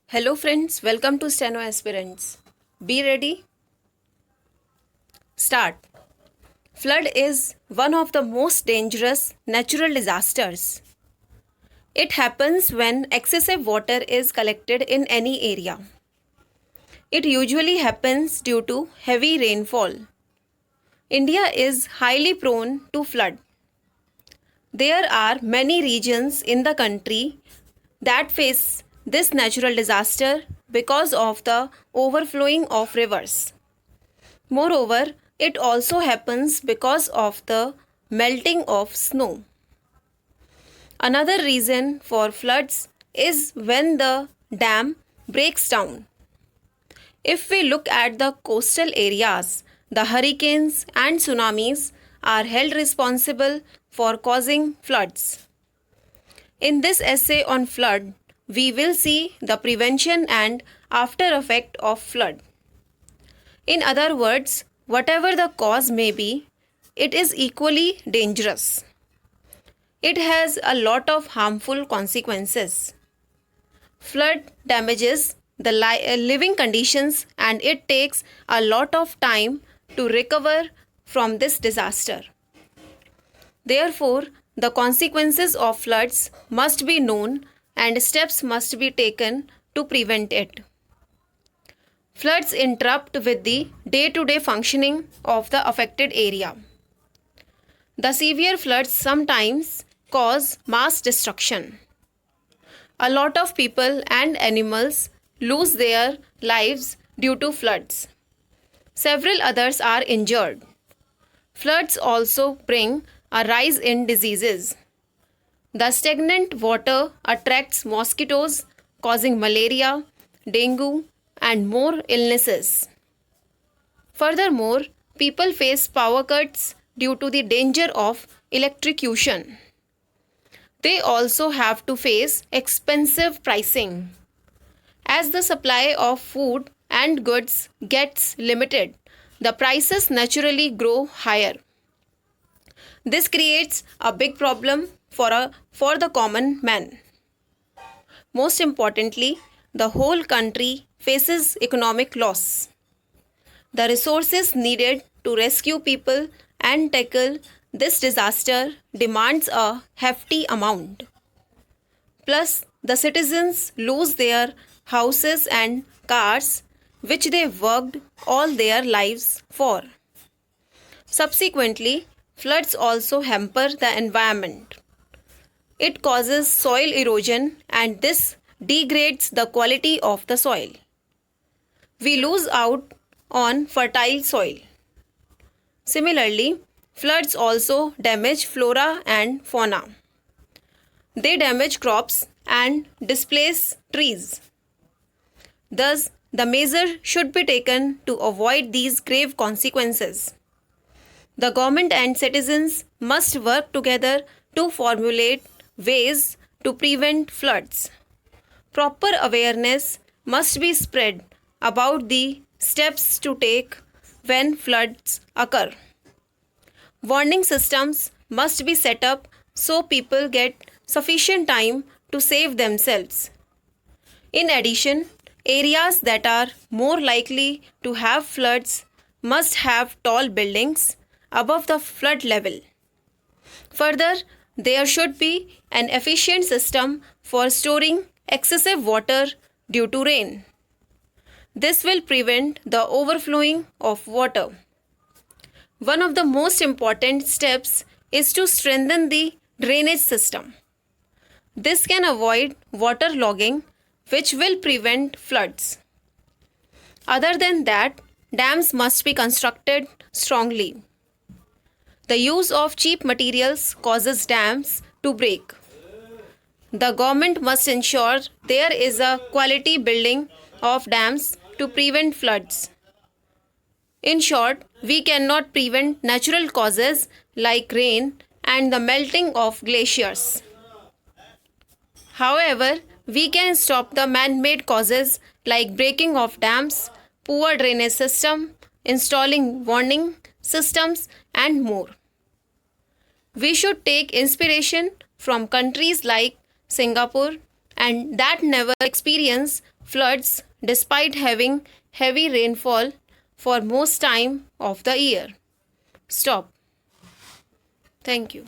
Hello friends, welcome to Steno Aspirants. Be ready. Start. Flood is one of the most dangerous natural disasters. It happens when excessive water is collected in any area. It usually happens due to heavy rainfall. India is highly prone to flood. There are many regions in the country that face this natural disaster because of the overflowing of rivers. Moreover, it also happens because of the melting of snow. Another reason for floods is when the dam breaks down. If we look at the coastal areas, the hurricanes and tsunamis are held responsible for causing floods. In this essay on flood, we will see the prevention and after effect of flood. In other words, whatever the cause may be, it is equally dangerous. It has a lot of harmful consequences. Flood damages the living conditions and it takes a lot of time to recover from this disaster. Therefore, the consequences of floods must be known and steps must be taken to prevent it. Floods interrupt with the day-to-day functioning of the affected area. The severe floods sometimes cause mass destruction. A lot of people and animals lose their lives due to floods. Several others are injured. Floods also bring a rise in diseases. The stagnant water attracts mosquitoes, causing malaria, dengue, and more illnesses. Furthermore, people face power cuts due to the danger of electrocution. They also have to face expensive pricing. As the supply of food and goods gets limited, the prices naturally grow higher. This creates a big problem for the common man. Most importantly, the whole country faces economic loss. The resources needed to rescue people and tackle this disaster demands a hefty amount. Plus, the citizens lose their houses and cars which they worked all their lives for. Subsequently, floods also hamper the environment. It causes soil erosion and this degrades the quality of the soil. We lose out on fertile soil. Similarly, floods also damage flora and fauna. They damage crops and displace trees. Thus, the measure should be taken to avoid these grave consequences. The government and citizens must work together to formulate ways to prevent floods. Proper awareness must be spread about the steps to take when floods occur. Warning systems must be set up so people get sufficient time to save themselves. In addition, areas that are more likely to have floods must have tall buildings above the flood level. Further, there should be an efficient system for storing excessive water due to rain. This will prevent the overflowing of water. One of the most important steps is to strengthen the drainage system. This can avoid water logging, which will prevent floods. Other than that, dams must be constructed strongly. The use of cheap materials causes dams to break. The government must ensure there is a quality building of dams to prevent floods. In short, we cannot prevent natural causes like rain and the melting of glaciers. However, we can stop the man-made causes like breaking of dams, poor drainage system, installing warning systems and more. We should take inspiration from countries like Singapore and that never experienced floods despite having heavy rainfall for most time of the year. Stop. Thank you.